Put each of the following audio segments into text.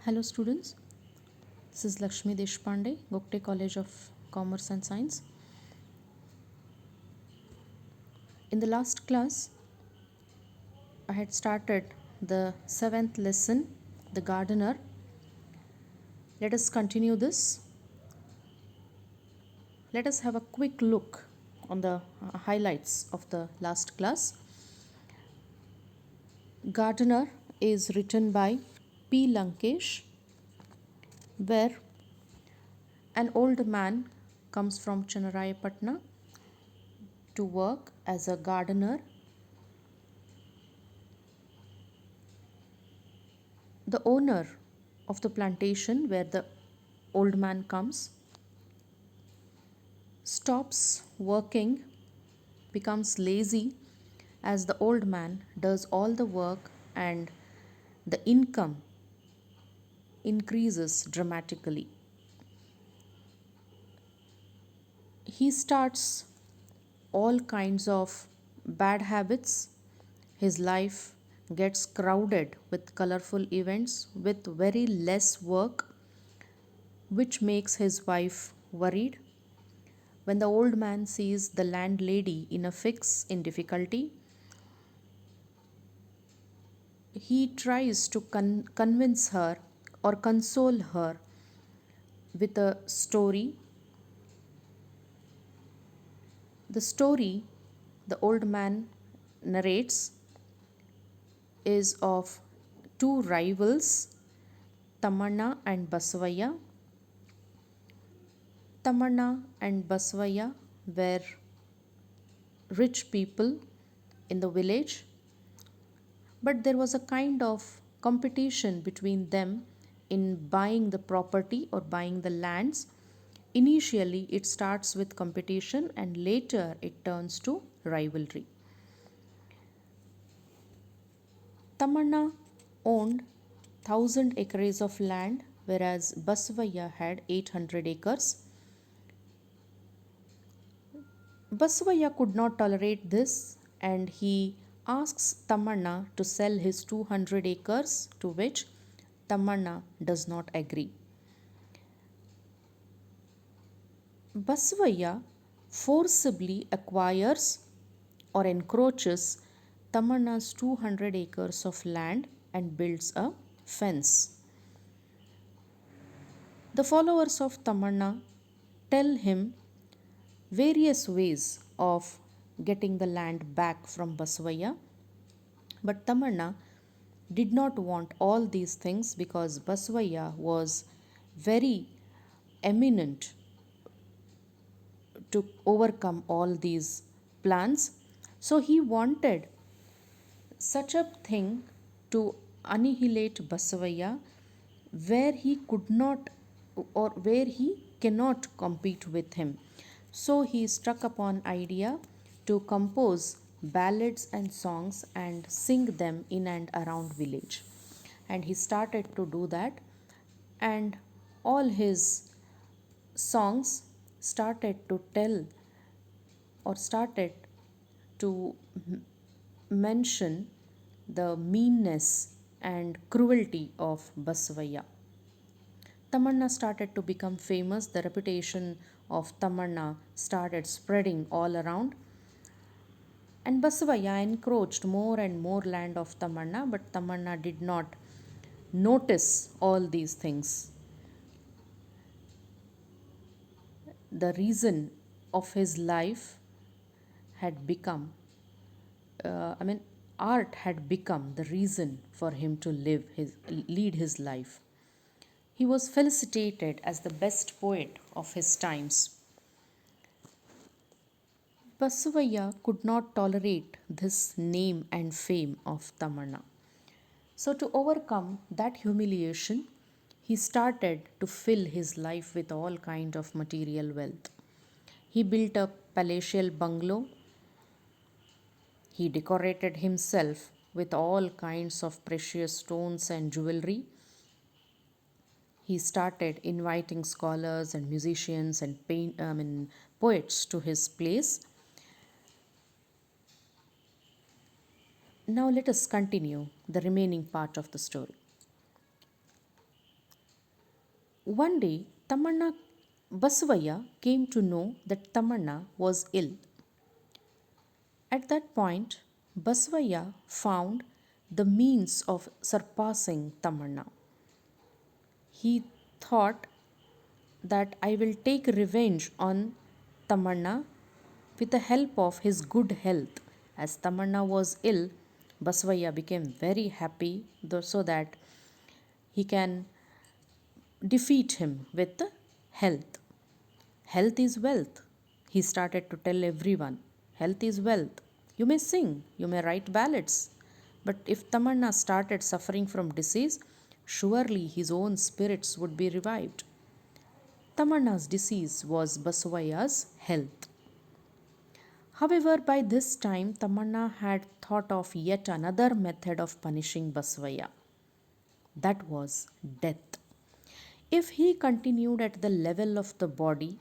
Hello students, this is Lakshmi Deshpande, Gokte College of Commerce and Science. In the last class, I had started the 7th lesson, The Gardener. Let us continue this. Let us have a quick look on the highlights of the last class. Gardener is written by P. Lankesh, where an old man comes from Channarayapatna to work as a gardener. The owner of the plantation where the old man comes stops working, becomes lazy as the old man does all the work and the income increases dramatically. He starts all kinds of bad habits. His life gets crowded with colorful events with very less work, which makes his wife worried. When the old man sees the landlady in a fix, in difficulty, he tries to convince her or console her with a story. The story the old man narrates is of two rivals, Tamanna and Basavaya. Tamanna and Basavaya were rich people in the village, but there was a kind of competition between them in buying the property or buying the lands. Initially, it starts with competition and later it turns to rivalry. Tamanna owned 1000 acres of land, whereas Basavaya had 800 acres. Basavaya could not tolerate this and he asks Tamanna to sell his 200 acres, to which Tamanna does not agree. Basavaya forcibly acquires or encroaches Tamanna's 200 acres of land and builds a fence. The followers of Tamanna tell him various ways of getting the land back from Basavaya, but Tamanna did not want all these things because Basavaya was very eminent to overcome all these plans. So he wanted such a thing to annihilate Basavaya where he could not or where he cannot compete with him. So he struck upon idea to compose ballads and songs and sing them in and around village. And he started to do that, and all his songs started to tell or started to mention the meanness and cruelty of Basavaya. Tamanna started to become famous. The reputation of Tamanna started spreading all around. And Basavaya encroached more and more land of Tamanna, but Tamanna did not notice all these things. The reason of his life had become, I mean, art had become the reason for him to lead his life. He was felicitated as the best poet of his times. Basavaya could not tolerate this name and fame of Tamanna. So, to overcome that humiliation, he started to fill his life with all kind of material wealth. He built a palatial bungalow. He decorated himself with all kinds of precious stones and jewelry. He started inviting scholars and musicians and poets to his place. Now let us continue the remaining part of the story. One day, Tamanna Basavaya came to know that Tamanna was ill. At that point, Basavaya found the means of surpassing Tamanna. He thought that I will take revenge on Tamanna with the help of his good health. As Tamanna was ill, Basavaya became very happy so that he can defeat him with health. Health is wealth. He started to tell everyone, health is wealth. You may sing, you may write ballads, but if Tamanna started suffering from disease, surely his own spirits would be revived. Tamanna's disease was Basavaya's health. However, by this time, Tamanna had thought of yet another method of punishing Basavaya. That was death. If he continued at the level of the body,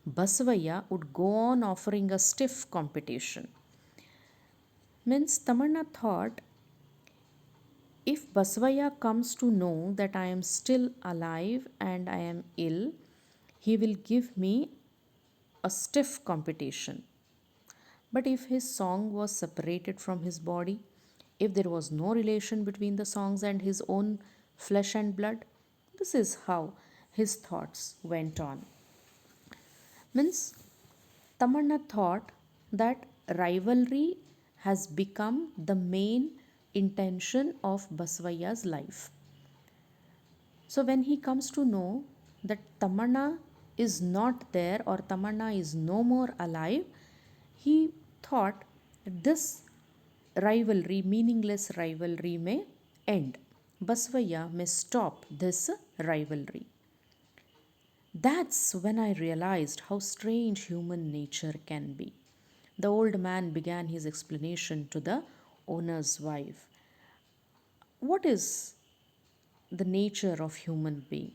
Basavaya would go on offering a stiff competition. Means Tamanna thought, if Basavaya comes to know that I am still alive and I am ill, he will give me a stiff competition. But if his song was separated from his body, if there was no relation between the songs and his own flesh and blood, this is how his thoughts went on. Means Tamanna thought that rivalry has become the main intention of Basavaya's life. So when he comes to know that Tamanna is not there or Tamanna is no more alive, he thought that this rivalry, meaningless rivalry, may end. Basavaya may stop this rivalry. That's when I realized how strange human nature can be. The old man began his explanation to the owner's wife. What is the nature of human being?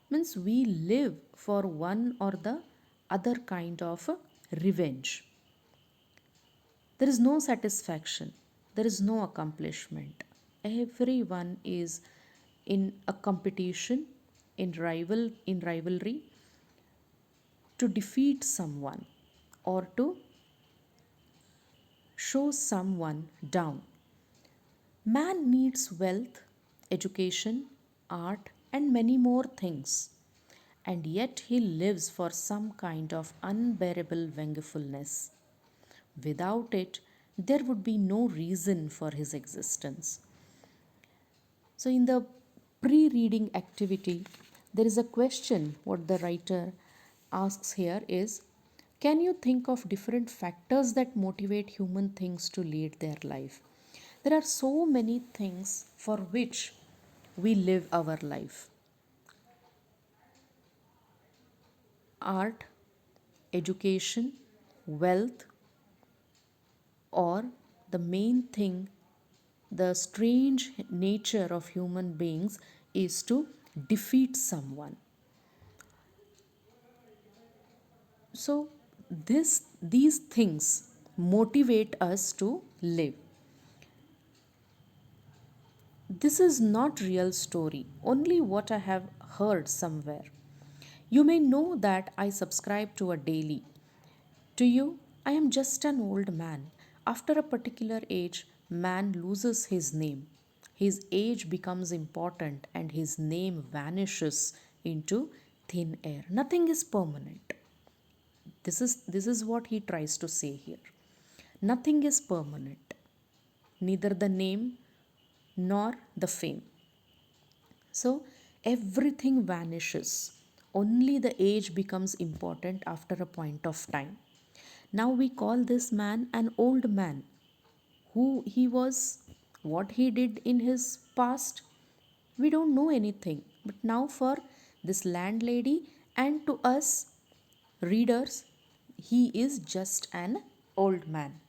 Means we live for one or the other kind of revenge. There is no satisfaction, there is no accomplishment. Everyone is in a competition, in rivalry to defeat someone or to show someone down. Man needs wealth, education, art, and many more things, and yet he lives for some kind of unbearable vengefulness. Without it, there would be no reason for his existence. So, in the pre reading activity, there is a question what the writer asks here is, can you think of different factors that motivate human things to lead their life? There are so many things for which we live our life: art, education, wealth, or the main thing, the strange nature of human beings is to defeat someone. So these things motivate us to live. This is not real story, only what I have heard somewhere. You may know that I subscribe to a daily. To you, I am just an old man. After a particular age, man loses his name. His age becomes important and his name vanishes into thin air. Nothing is permanent. This is what he tries to say here. Nothing is permanent, neither the name nor the fame. So everything vanishes. Only the age becomes important after a point of time. Now we call this man an old man. Who he was, what he did in his past, we don't know anything. But now, for this landlady and to us readers, he is just an old man.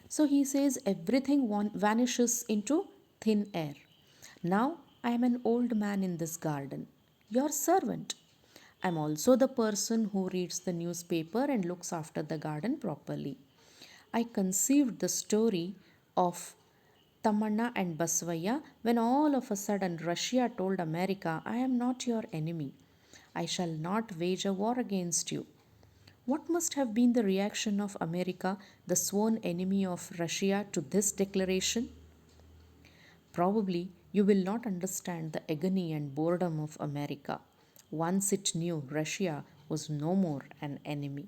So he says everything vanishes into thin air. Now I am an old man in this garden, your servant. I am also the person who reads the newspaper and looks after the garden properly. I conceived the story of Tamanna and Basavaya when all of a sudden Russia told America, I am not your enemy. I shall not wage a war against you. What must have been the reaction of America, the sworn enemy of Russia, to this declaration? Probably you will not understand the agony and boredom of America once it knew Russia was no more an enemy.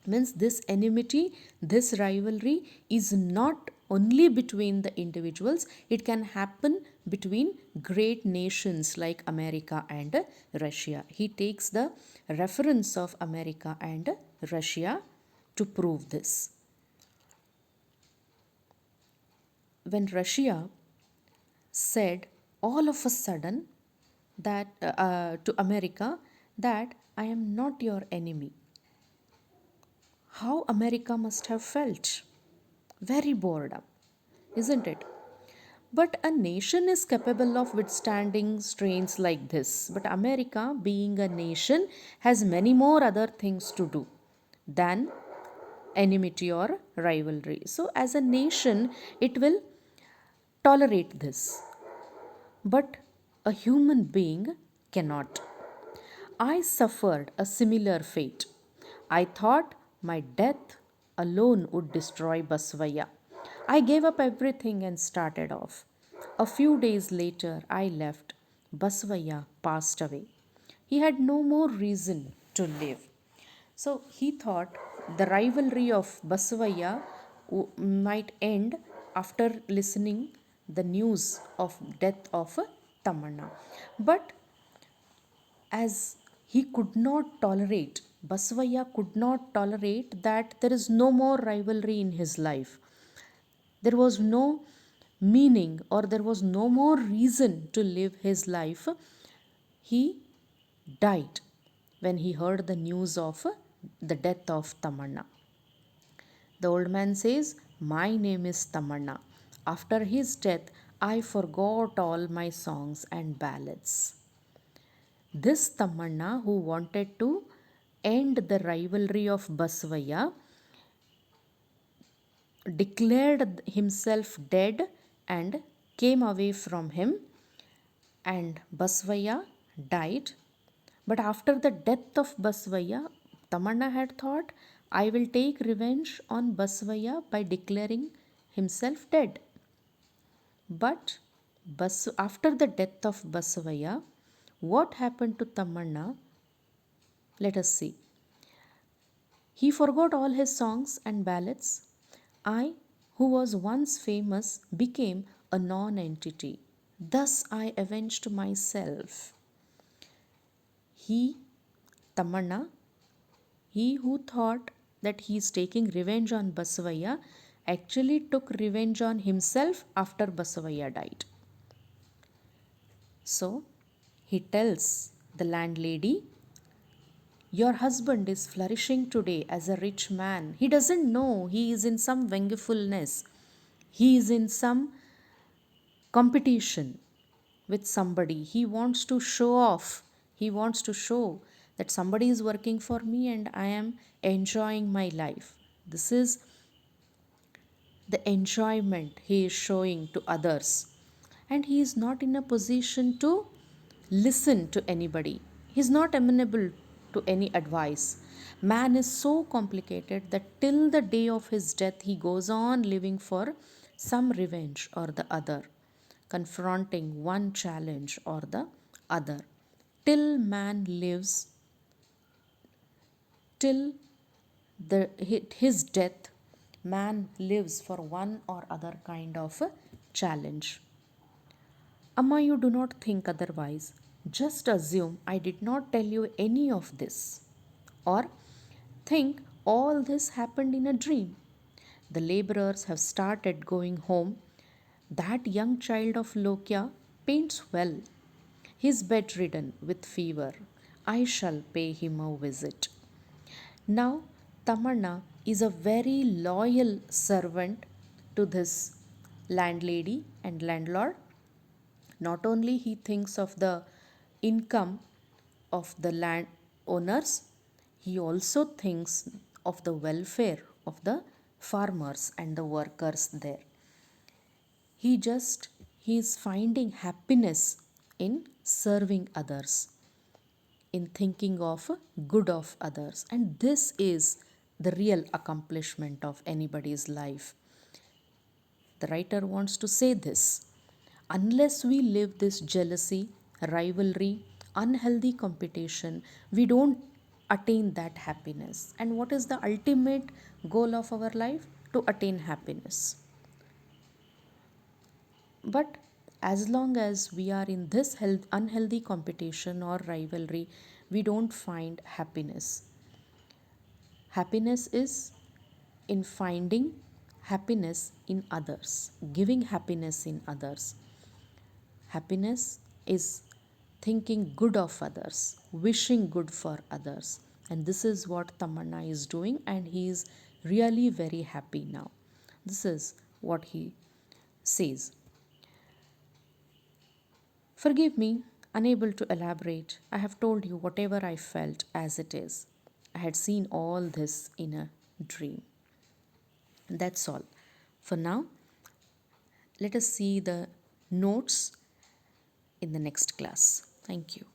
Means this enmity, this rivalry is not only between the individuals, it can happen between great nations like America and Russia. He takes the reference of America and Russia to prove this. When Russia said all of a sudden that to America that I am not your enemy, how America must have felt. Very boredom, isn't it? But a nation is capable of withstanding strains like this. But America, being a nation, has many more other things to do than enmity or rivalry. So, as a nation, it will tolerate this. But a human being cannot. I suffered a similar fate. I thought my death alone would destroy Basvaya. I gave up everything and started off. A few days later, I left. Basvaya passed away. He had no more reason to live. So he thought the rivalry of Basavaya might end after listening the news of death of Tamanna. But as he could not tolerate, Basavaya could not tolerate that there is no more rivalry in his life. There was no meaning or there was no more reason to live his life. He died when he heard the news of the death of Tamanna. The old man says, my name is Tamanna. After his death, I forgot all my songs and ballads. This Tamanna, who wanted to end the rivalry of Basvaya, declared himself dead and came away from him, and Basvaya died. But after the death of Basvaya, Tamanna had thought, I will take revenge on Basvaya by declaring himself dead. But after the death of Basvaya, what happened to Tamanna? Let us see. He forgot all his songs and ballads. I, who was once famous, became a non entity. Thus I avenged myself. He, Tamanna, he who thought that he is taking revenge on Basavaya actually took revenge on himself after Basavaya died. So he tells the landlady, your husband is flourishing today as a rich man. He doesn't know he is in some vengefulness. He is in some competition with somebody. He wants to show off. He wants to show that somebody is working for me and I am enjoying my life. This is the enjoyment he is showing to others. And he is not in a position to listen to anybody. He is not amenable to any advice. Man is so complicated that till the day of his death he goes on living for some revenge or the other, confronting one challenge or the other. Till man lives, till his death, man lives for one or other kind of a challenge. Amma, you do not think otherwise. Just assume I did not tell you any of this. Or think all this happened in a dream. The laborers have started going home. That young child of Lokya paints well. He is bedridden with fever. I shall pay him a visit. Now, Tamanna is a very loyal servant to this landlady and landlord. Not only he thinks of the income of the land owners, he also thinks of the welfare of the farmers and the workers there. He is finding happiness in serving others, in thinking of good of others. And this is the real accomplishment of anybody's life. The writer wants to say this: unless we live this jealousy, rivalry, unhealthy competition, we don't attain that happiness. And what is the ultimate goal of our life? To attain happiness. But as long as we are in this unhealthy competition or rivalry, we don't find happiness. Happiness is in finding happiness in others, giving happiness in others. Happiness is thinking good of others, wishing good for others. And this is what Tamanna is doing, and he is really very happy now. This is what he says. Forgive me, unable to elaborate. I have told you whatever I felt as it is. I had seen all this in a dream. That's all. For now, let us see the notes in the next class. Thank you.